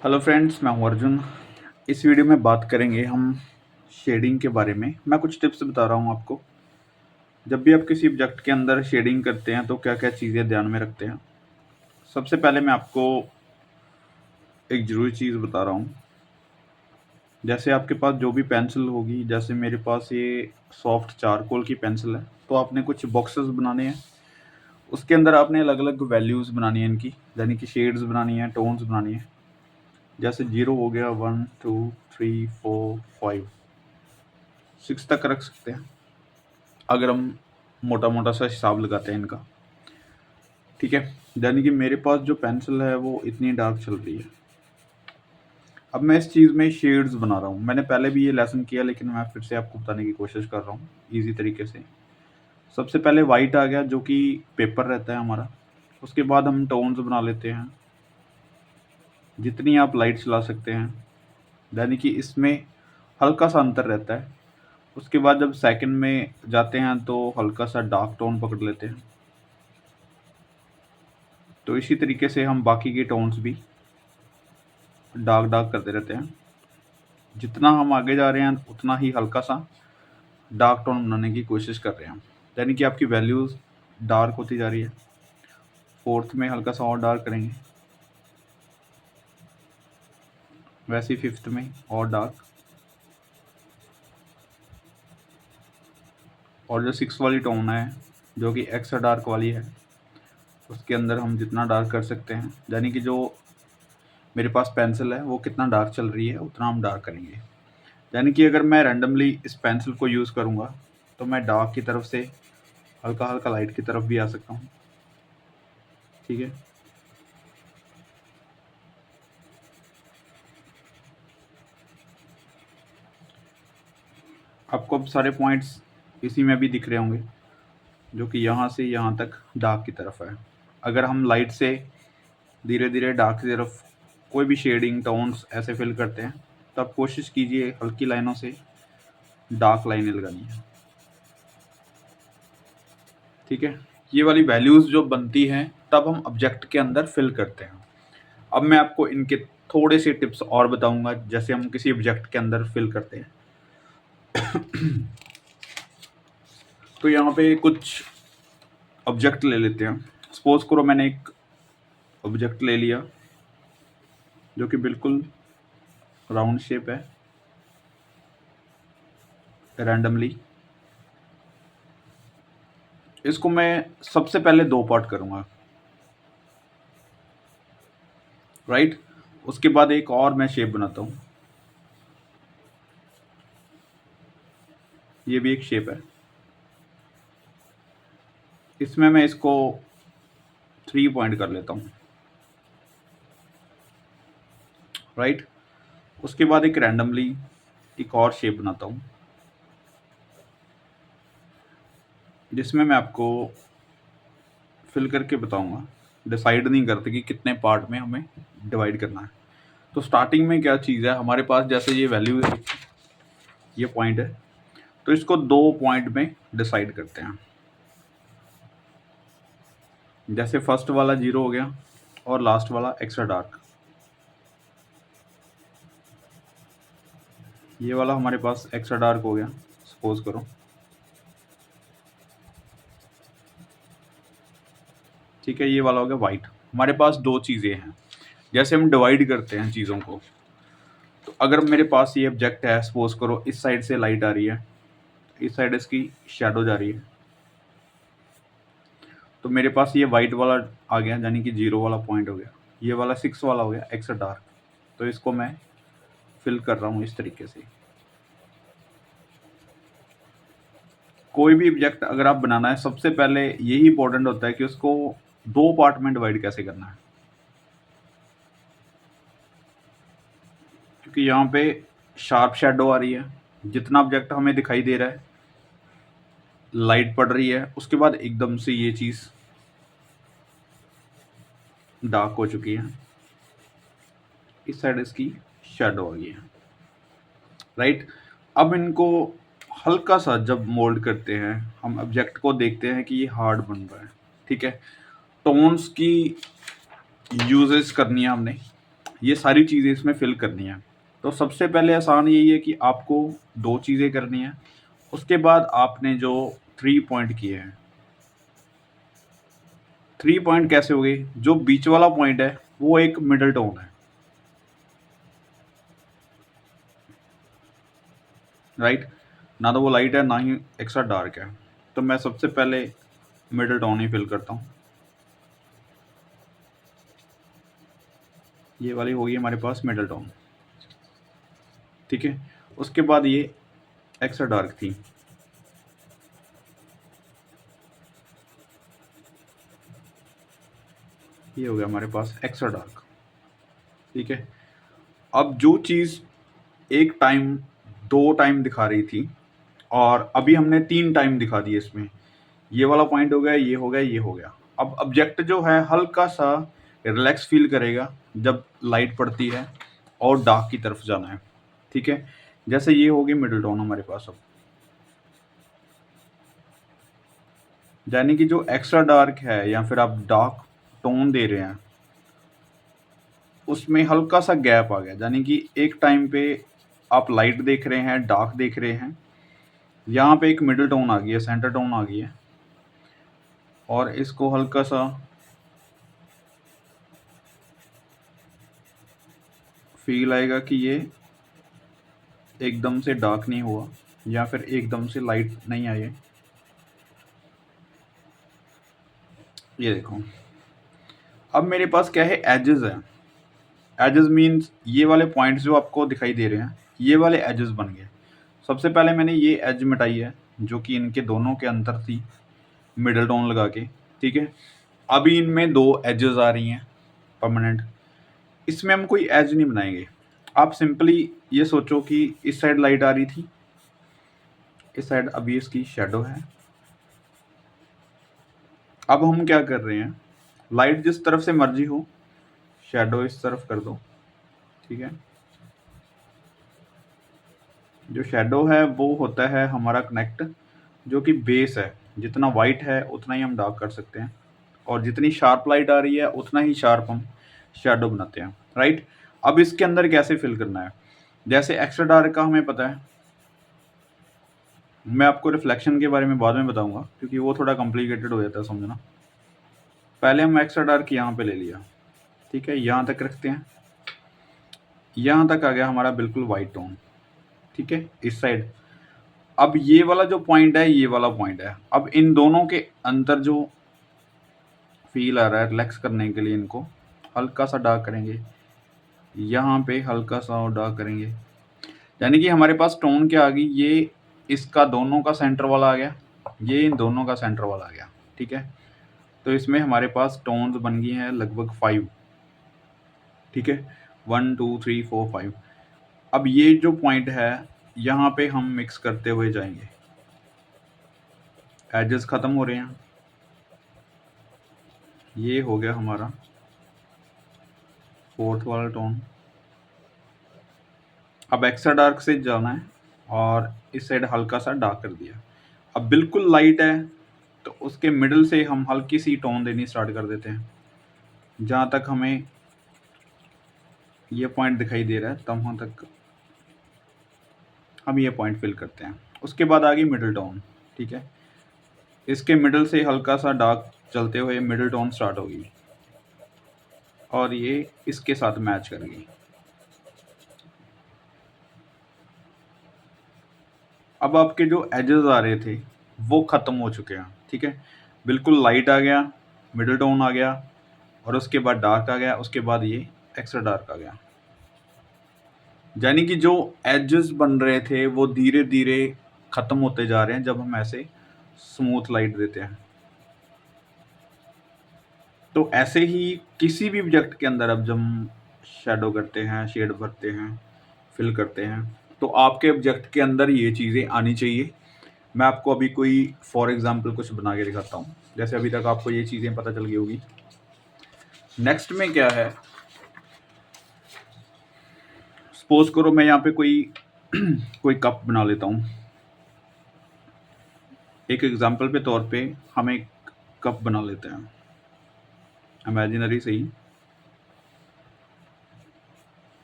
Hello friends, मैं हूं अर्जुन। इस वीडियो में बात करेंगे हम शेडिंग के बारे में। मैं कुछ टिप्स बता रहा हूं आपको। जब भी आप किसी ऑब्जेक्ट के अंदर शेडिंग करते हैं तो क्या क्या चीज़ें ध्यान में रखते हैं। सबसे पहले मैं आपको एक ज़रूरी चीज़ बता रहा हूँ। जैसे आपके पास जो भी पेंसिल होगी, जैसे मेरे पास ये सॉफ्ट चारकोल की पेंसिल है, तो आपने कुछ बॉक्सेस बनाने हैं। उसके अंदर आपने अलग अलग वैल्यूज़ बनानी है इनकी, यानी कि शेड्स बनानी है, टोन्स बनानी है। जैसे 0 हो गया, 1 2 3 4 5 6 तक रख सकते हैं अगर हम मोटा मोटा सा हिसाब लगाते हैं इनका। ठीक है, यानी कि मेरे पास जो पेंसिल है वो इतनी डार्क चल रही है। अब मैं इस चीज़ में शेड्स बना रहा हूँ। मैंने पहले भी ये लेसन किया, लेकिन मैं फिर से आपको बताने की कोशिश कर रहा हूँ ईजी तरीके से। सबसे पहले वाइट आ गया, जो कि पेपर रहता है हमारा। उसके बाद हम टोन्स बना लेते हैं, जितनी आप लाइट चला सकते हैं, यानी कि इसमें हल्का सा अंतर रहता है। उसके बाद जब सेकंड में जाते हैं तो हल्का सा डार्क टोन पकड़ लेते हैं। तो इसी तरीके से हम बाकी के टोन्स भी डार्क डार्क करते रहते हैं। जितना हम आगे जा रहे हैं उतना ही हल्का सा डार्क टोन बनाने की कोशिश कर रहे हैं, यानी कि आपकी वैल्यूज़ डार्क होती जा रही है। फोर्थ में हल्का सा और डार्क करेंगे, वैसे ही फिफ्थ में और डार्क। और जो सिक्स वाली टोन है, जो कि एक्स्ट्रा डार्क वाली है, उसके अंदर हम जितना डार्क कर सकते हैं, यानी कि जो मेरे पास पेंसिल है वो कितना डार्क चल रही है उतना हम डार्क करेंगे। यानी कि अगर मैं रैंडमली इस पेंसिल को यूज़ करूँगा तो मैं डार्क की तरफ से हल्का हल्का लाइट की तरफ भी आ सकता हूँ। ठीक है, आपको अब सारे पॉइंट्स इसी में भी दिख रहे होंगे, जो कि यहाँ से यहाँ तक डार्क की तरफ है। अगर हम लाइट से धीरे धीरे डार्क की तरफ कोई भी शेडिंग टोन्स ऐसे फिल करते हैं, तो आप कोशिश कीजिए हल्की लाइनों से डार्क लाइनें लगानी है। ठीक है, ये वाली वैल्यूज़ जो बनती हैं तब हम ऑब्जेक्ट के अंदर फिल करते हैं। अब मैं आपको इनके थोड़े से टिप्स और बताऊंगा, जैसे हम किसी ऑब्जेक्ट के अंदर फिल करते हैं। तो यहाँ पे कुछ ऑब्जेक्ट ले लेते हैं। सपोज करो मैंने एक ऑब्जेक्ट ले लिया जो कि बिल्कुल राउंड शेप है, रैंडमली। इसको मैं सबसे पहले दो पार्ट करूँगा, राइट। उसके बाद एक और मैं शेप बनाता हूँ, ये भी एक शेप है। इसमें मैं इसको 3 पॉइंट कर लेता हूँ, राइट। उसके बाद एक रैंडमली एक और शेप बनाता हूँ, जिसमें मैं आपको फिल करके बताऊंगा। डिसाइड नहीं करते कि कितने पार्ट में हमें डिवाइड करना है। तो स्टार्टिंग में क्या चीज़ है हमारे पास, जैसे ये वैल्यू है, ये पॉइंट है, तो इसको 2 पॉइंट में डिसाइड करते हैं। जैसे फर्स्ट वाला 0 हो गया और लास्ट वाला एक्स्ट्रा डार्क। ये वाला हमारे पास एक्स्ट्रा डार्क हो गया, सपोज करो। ठीक है, ये वाला हो गया वाइट। हमारे पास दो चीज़ें हैं। जैसे हम डिवाइड करते हैं चीज़ों को, तो अगर मेरे पास ये ऑब्जेक्ट है, सपोज करो इस साइड से लाइट आ रही है, इस साइड इसकी शैडो जा रही है, तो मेरे पास ये वाइट वाला आ गया, यानी कि 0 वाला पॉइंट हो गया। ये वाला 6 वाला हो गया एक्स्ट्रा डार्क। तो इसको मैं फिल कर रहा हूँ इस तरीके से। कोई भी ऑब्जेक्ट अगर आप बनाना है, सबसे पहले यही इंपॉर्टेंट होता है कि उसको 2 पार्ट में डिवाइड कैसे करना है। क्योंकि यहाँ पे शार्प शेडो आ रही है, जितना ऑब्जेक्ट हमें दिखाई दे रहा है, लाइट पड़ रही है, उसके बाद एकदम से ये चीज़ डार्क हो चुकी है, इस साइड इसकी शेडो आ गई है, राइट। अब इनको हल्का सा जब मोल्ड करते हैं, हम ऑब्जेक्ट को देखते हैं कि ये हार्ड बन रहा है। ठीक है, टोन्स की यूजेस करनी है हमने। ये सारी चीज़ें इसमें फिल करनी है। तो सबसे पहले आसान यही है कि आपको 2 चीज़ें करनी है। उसके बाद आपने जो 3 पॉइंट किए हैं, 3 पॉइंट कैसे हो गए? जो बीच वाला पॉइंट है वो एक मिडल टोन है, राइट? ना तो वो लाइट है, ना ही एक्स्ट्रा डार्क है। तो मैं सबसे पहले मिडल टोन ही फिल करता हूँ। ये वाली होगी हमारे पास मिडल टोन, ठीक है? उसके बाद ये एक्स्ट्रा डार्क थी, ये हो गया हमारे पास एक्स्ट्रा डार्क, ठीक है? अब जो चीज़ एक टाइम 2 टाइम दिखा रही थी और अभी हमने 3 टाइम दिखा दी इसमें। ये वाला पॉइंट हो गया, ये हो गया, ये हो गया। अब ऑब्जेक्ट जो है हल्का-सा रिलैक्स फ़ील करेगा जब लाइट पड़ती है और डार्क की तरफ जाना है, ठीक है? जैसे ये होगी मिडल टोन हमारे पास अब। यानी कि जो एक्स्ट्रा डार्क है या फिर आप डार्क टोन दे रहे हैं, उसमें हल्का-सा गैप आ गया। यानी कि एक टाइम पे आप लाइट देख रहे हैं, डार्क देख रहे हैं। यहाँ पे एक मिडल टोन आ गई है, सेंटर टोन आ गई है और इसको हल्का-सा फ़ील आएगा कि ये एकदम से डार्क नहीं हुआ या फिर एकदम से लाइट नहीं आई है। ये देखो, अब मेरे पास क्या है, एजेस हैं। एजेस मीन्स ये वाले पॉइंट्स जो आपको दिखाई दे रहे हैं, ये वाले एजेस बन गए। सबसे पहले मैंने ये एज मिटाई है जो कि इनके दोनों के अंदर थी, मिडल टोन लगा के, ठीक है? अभी इनमें 2 एजेस आ रही हैं परमानेंट। इसमें हम कोई एज नहीं बनाएंगे। आप सिंपली ये सोचो कि इस साइड लाइट आ रही थी, इस साइड अभी इसकी शैडो है। अब हम क्या कर रहे हैं, लाइट जिस तरफ से मर्जी हो, शैडो इस तरफ कर दो, ठीक है? जो शैडो है वो होता है हमारा कनेक्ट, जो कि बेस है। जितना वाइट है उतना ही हम डार्क कर सकते हैं और जितनी शार्प लाइट आ रही है उतना ही शार्प हम शैडो बनाते हैं, राइट? अब इसके अंदर कैसे फिल करना है, जैसे एक्स्ट्रा डार्क का हमें पता है। मैं आपको रिफ्लेक्शन के बारे में बाद में बताऊंगा क्योंकि वो थोड़ा कॉम्प्लिकेटेड हो जाता है समझना। पहले हम एक्स्ट्रा डार्क यहाँ पे ले लिया, ठीक है? यहाँ तक रखते हैं, यहाँ तक आ गया हमारा बिल्कुल वाइट टोन, ठीक है? इस साइड। अब ये वाला जो पॉइंट है, ये वाला पॉइंट है। अब इन दोनों के अंदर जो फील आ रहा है, रिलैक्स करने के लिए इनको हल्का सा डार्क करेंगे, यहाँ पे हल्का सा और डार्क करेंगे। यानी कि हमारे पास टोन क्या आ गई, ये इसका दोनों का सेंटर वाला आ गया, ये इन दोनों का सेंटर वाला आ गया, ठीक है? तो इसमें हमारे पास टोन्स बन गई हैं लगभग 5, ठीक है? 1 2 3 4 5। अब ये जो पॉइंट है, यहाँ पे हम मिक्स करते हुए जाएंगे। एजेस ख़त्म हो रहे हैं, ये हो गया हमारा 4th वाला टोन। अब एक्स्ट्रा डार्क से जाना है और इस साइड हल्का सा डार्क कर दिया। अब बिल्कुल लाइट है तो उसके मिडल से हम हल्की सी टोन देनी स्टार्ट कर देते हैं। जहाँ तक हमें ये पॉइंट दिखाई दे रहा है तब वहाँ तक हम ये पॉइंट फिल करते हैं। उसके बाद आ गई मिडल टोन, ठीक है? इसके मिडल से हल्का सा डार्क चलते हुए मिडल टोन स्टार्ट होगी और ये इसके साथ मैच करेगी। अब आपके जो एजेस आ रहे थे वो ख़त्म हो चुके हैं, ठीक है? बिल्कुल लाइट आ गया, मिडल टोन आ गया और उसके बाद डार्क आ गया, उसके बाद ये एक्स्ट्रा डार्क आ गया। यानी कि जो एजेस बन रहे थे वो धीरे धीरे ख़त्म होते जा रहे हैं जब हम ऐसे स्मूथ लाइट देते हैं। तो ऐसे ही किसी भी ऑब्जेक्ट के अंदर अब जब हम शैडो करते हैं, शेड भरते हैं, फिल करते हैं, तो आपके ऑब्जेक्ट के अंदर ये चीज़ें आनी चाहिए। मैं आपको अभी कोई फॉर एग्जांपल कुछ बना के दिखाता हूँ। जैसे अभी तक आपको ये चीज़ें पता चल गई होगी। नेक्स्ट में क्या है, सपोज करो मैं यहाँ पे कोई कोई कप बना लेता हूँ। एक एग्जांपल के तौर पे हम एक कप बना लेते हैं, इमेजिनरी से ही।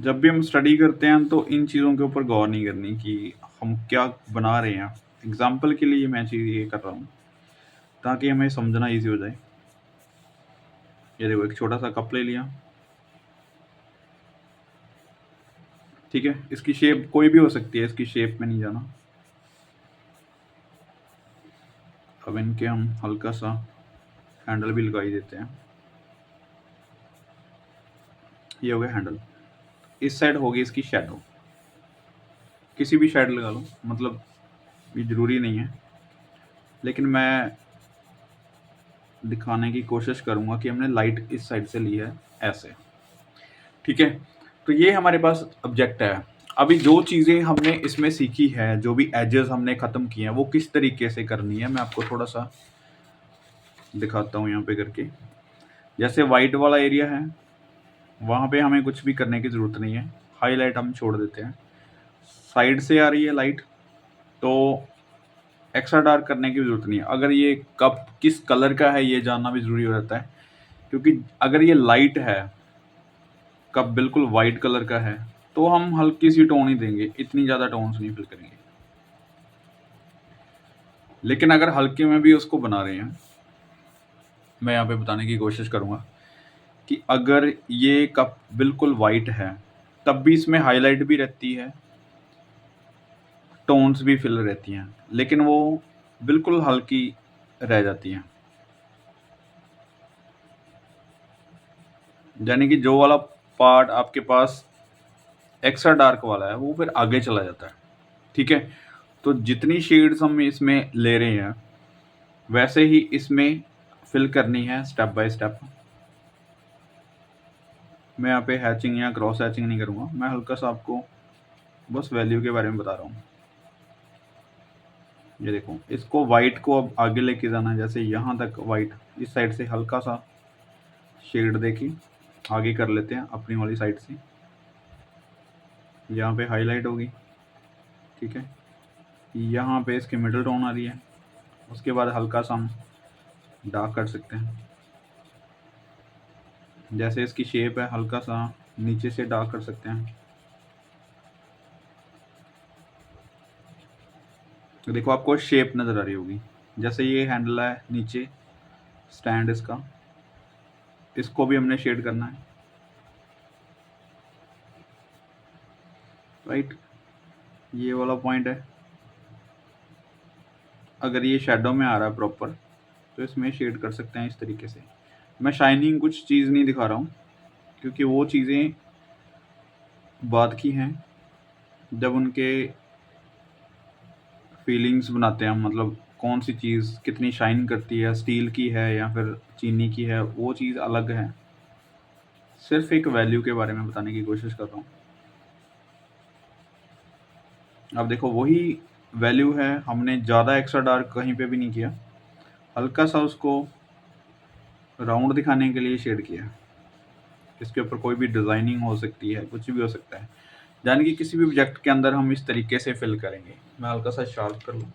जब भी हम स्टडी करते हैं तो इन चीज़ों के ऊपर गौर नहीं करनी कि हम क्या बना रहे हैं। एग्जाम्पल के लिए मैं चीज़ ये कर रहा हूँ ताकि हमें समझना ईजी हो जाए। ये देखो, एक छोटा सा कप ले लिया, ठीक है। इसकी शेप कोई भी हो सकती है, इसकी शेप में नहीं जाना। अब इनके हम हल्का सा हैंडल भी लगा ही देते हैं। ये हो गया हैंडल। इस साइड होगी इसकी शेडो, किसी भी शेड लगा लो, मतलब ये ज़रूरी नहीं है, लेकिन मैं दिखाने की कोशिश करूँगा कि हमने लाइट इस साइड से ली है, ऐसे, ठीक है। तो ये हमारे पास ऑब्जेक्ट है। अभी जो चीज़ें हमने इसमें सीखी है, जो भी एजेस हमने ख़त्म किए हैं, वो किस तरीके से करनी है मैं आपको थोड़ा सा दिखाता हूँ यहाँ पे करके। जैसे वाइट वाला एरिया है, वहाँ पे हमें कुछ भी करने की ज़रूरत नहीं है, हाईलाइट हम छोड़ देते हैं। साइड से आ रही है लाइट, तो एक्स्ट्रा डार्क करने की ज़रूरत नहीं है। अगर ये कप किस कलर का है ये जानना भी ज़रूरी हो जाता है, क्योंकि अगर ये लाइट है, कप बिल्कुल वाइट कलर का है, तो हम हल्की सी टोन ही देंगे, इतनी ज़्यादा टोन्स नहीं फिल करेंगे। लेकिन अगर हल्के में भी उसको बना रहे हैं, मैं यहाँ पे बताने की कोशिश करूँगा कि अगर ये कप बिल्कुल वाइट है, तब भी इसमें हाईलाइट भी रहती है, टोन्स भी फिल रहती हैं, लेकिन वो बिल्कुल हल्की रह जाती हैं। यानी कि जो वाला पार्ट आपके पास एक्स्ट्रा डार्क वाला है, वो फिर आगे चला जाता है, ठीक है। तो जितनी शेड्स हम इसमें ले रहे हैं, वैसे ही इसमें फिल करनी है स्टेप बाय स्टेप। मैं यहाँ पे हैचिंग या क्रॉस हैचिंग नहीं करूँगा, मैं हल्का सा आपको बस वैल्यू के बारे में बता रहा हूँ। ये देखो, इसको वाइट को अब आगे लेके जाना है, जैसे यहाँ तक वाइट, इस साइड से हल्का सा शेड देखी आगे कर लेते हैं अपनी वाली साइड से। यहाँ पे हाईलाइट होगी, ठीक है। यहाँ पे इसकी मिडिल टोन आ रही है, उसके बाद हल्का सा हम डार्क कर सकते हैं। जैसे इसकी शेप है, हल्का सा नीचे से डार्क कर सकते हैं। तो देखो, आपको शेप नज़र आ रही होगी। जैसे ये हैंडल है, नीचे स्टैंड इसका, इसको भी हमने शेड करना है, राइट। ये वाला पॉइंट है, अगर ये शेडो में आ रहा है प्रॉपर, तो इसमें शेड कर सकते हैं इस तरीके से। मैं शाइनिंग कुछ चीज़ नहीं दिखा रहा हूँ, क्योंकि वो चीज़ें बाद की हैं, जब उनके फीलिंग्स बनाते हैं हम, मतलब कौन सी चीज़ कितनी शाइन करती है, स्टील की है या फिर चीनी की है, वो चीज़ अलग है। सिर्फ एक वैल्यू के बारे में बताने की कोशिश कर रहा हूँ। अब देखो, वही वैल्यू है, हमने ज़्यादा एक्स्ट्रा डार्क कहीं पे भी नहीं किया, हल्का सा उसको राउंड दिखाने के लिए शेड किया। इसके ऊपर कोई भी डिज़ाइनिंग हो सकती है, कुछ भी हो सकता है, यानी कि किसी भी ऑब्जेक्ट के अंदर हम इस तरीके से फिल करेंगे। मैं हल्का सा शार्प कर लूँ,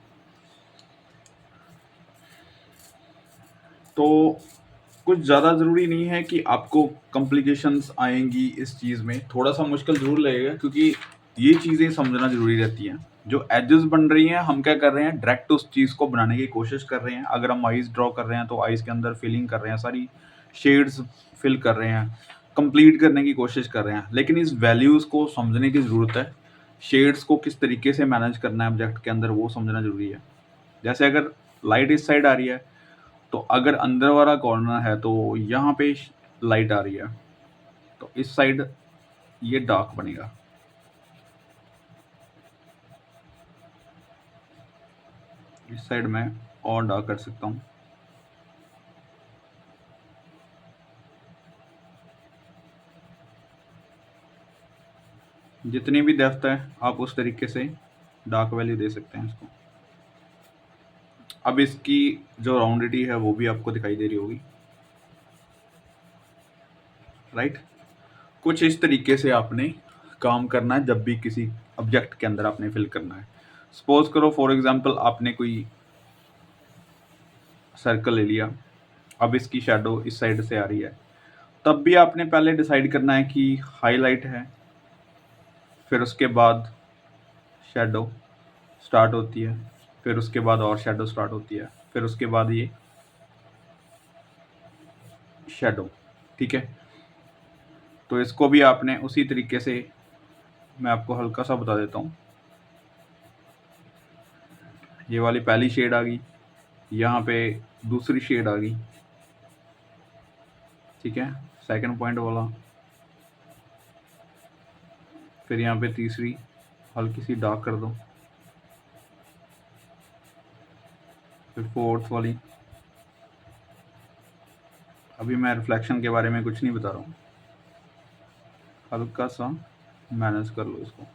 तो कुछ ज़्यादा ज़रूरी नहीं है कि आपको कॉम्प्लिकेशंस आएंगी इस चीज़ में, थोड़ा सा मुश्किल ज़रूर लगेगा, क्योंकि ये चीज़ें समझना ज़रूरी रहती हैं। जो एजेस बन रही हैं, हम क्या कर रहे हैं, डायरेक्ट उस चीज़ को बनाने की कोशिश कर रहे हैं। अगर हम आइज़ ड्रॉ कर रहे हैं, तो आइज़ के अंदर फिलिंग कर रहे हैं, सारी शेड्स फिल कर रहे हैं, कंप्लीट करने की कोशिश कर रहे हैं। लेकिन इस वैल्यूज़ को समझने की ज़रूरत है, शेड्स को किस तरीके से मैनेज करना है ऑब्जेक्ट के अंदर, वो समझना ज़रूरी है। जैसे अगर लाइट इस साइड आ रही है, तो अगर अंदर वाला कॉर्नर है, तो यहाँ पे लाइट आ रही है, तो इस साइड ये डार्क बनेगा। इस साइड में और डार्क कर सकता हूँ। जितनी भी डेप्थ है, आप उस तरीके से डार्क वैल्यू दे सकते हैं इसको। अब इसकी जो राउंडिटी है, वो भी आपको दिखाई दे रही होगी, राइट। कुछ इस तरीके से आपने काम करना है जब भी किसी ऑब्जेक्ट के अंदर आपने फिल करना है। सपोज करो फॉर एग्जांपल आपने कोई सर्कल ले लिया, अब इसकी शैडो इस साइड से आ रही है, तब भी आपने पहले डिसाइड करना है कि हाईलाइट है फिर उसके बाद शैडो स्टार्ट होती है, फिर उसके बाद और शैडो स्टार्ट होती है, फिर उसके बाद ये शैडो। ठीक है, तो इसको भी आपने उसी तरीके से, मैं आपको हल्का सा बता देता हूँ। ये वाली पहली शेड आ गई, यहाँ पे दूसरी शेड आ गई, ठीक है, सेकंड पॉइंट वाला, फिर यहाँ पे तीसरी हल्की सी डार्क कर दो, फिर फोर्थ वाली। अभी मैं रिफ्लेक्शन के बारे में कुछ नहीं बता रहा हूँ, हल्का सा मैनेज कर लो इसको।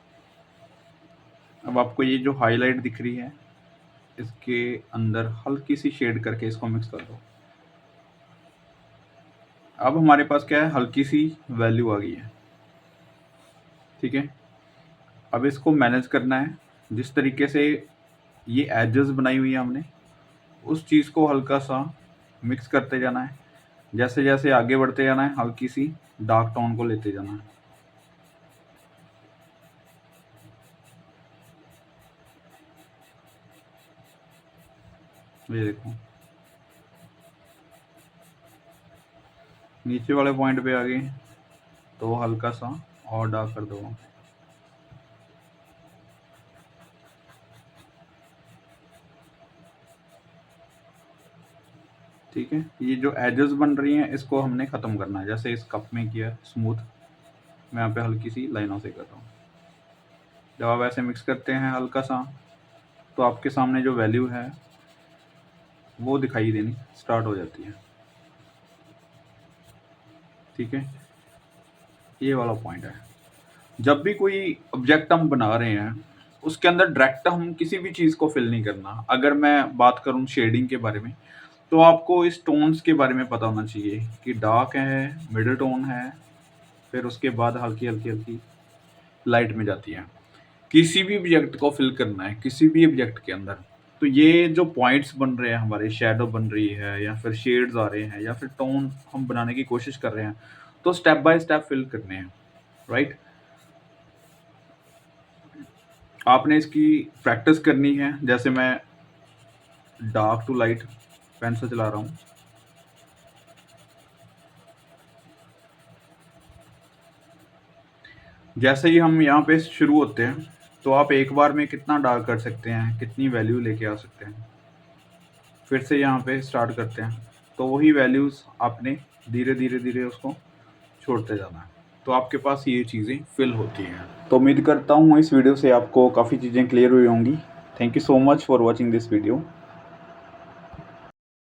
अब आपको ये जो हाईलाइट दिख रही है, इसके अंदर हल्की सी शेड करके इसको मिक्स कर दो। अब हमारे पास क्या है, हल्की सी वैल्यू आ गई है। ठीक है, अब इसको मैनेज करना है। जिस तरीके से ये एजेस बनाई हुई है हमने, उस चीज़ को हल्का सा मिक्स करते जाना है। जैसे जैसे आगे बढ़ते जाना है, हल्की सी डार्क टोन को लेते जाना है। ये देखो, नीचे वाले पॉइंट पे आ गए तो हल्का सा और डार्क कर दो। ठीक है, ये जो एजेस बन रही हैं इसको हमने ख़त्म करना है। जैसे इस कप में किया स्मूथ, मैं यहाँ पे हल्की सी लाइनों से कर रहा हूँ। जब आप ऐसे मिक्स करते हैं हल्का सा, तो आपके सामने जो वैल्यू है वो दिखाई देनी स्टार्ट हो जाती है। ठीक है, ये वाला पॉइंट है। जब भी कोई ऑब्जेक्ट हम बना रहे हैं, उसके अंदर डायरेक्ट हम किसी भी चीज़ को फिल नहीं करना। अगर मैं बात करूँ शेडिंग के बारे में, तो आपको इस टोन्स के बारे में पता होना चाहिए कि डार्क है, मिडल टोन है, फिर उसके बाद हल्की हल्की हल्की लाइट में जाती है। किसी भी ऑब्जेक्ट को फिल करना है, किसी भी ऑब्जेक्ट के अंदर, तो ये जो पॉइंट्स बन रहे हैं हमारे, शैडो बन रही है या फिर शेड्स आ रहे हैं या फिर टोन हम बनाने की कोशिश कर रहे हैं, तो स्टेप बाय स्टेप फिल करने हैं, राइट। आपने इसकी प्रैक्टिस करनी है। जैसे मैं डार्क टू लाइट पेन से चला रहा हूँ, जैसे ही हम यहाँ पे शुरू होते हैं, तो आप एक बार में कितना डार्क कर सकते हैं, कितनी वैल्यू लेके आ सकते हैं, फिर से यहाँ पे स्टार्ट करते हैं, तो वही वैल्यूज़ आपने धीरे धीरे धीरे उसको छोड़ते जाना है, तो आपके पास ये चीज़ें फिल होती हैं। तो उम्मीद करता हूँ इस वीडियो से आपको काफ़ी चीज़ें क्लियर हुई होंगी। Thank you so much for watching this video.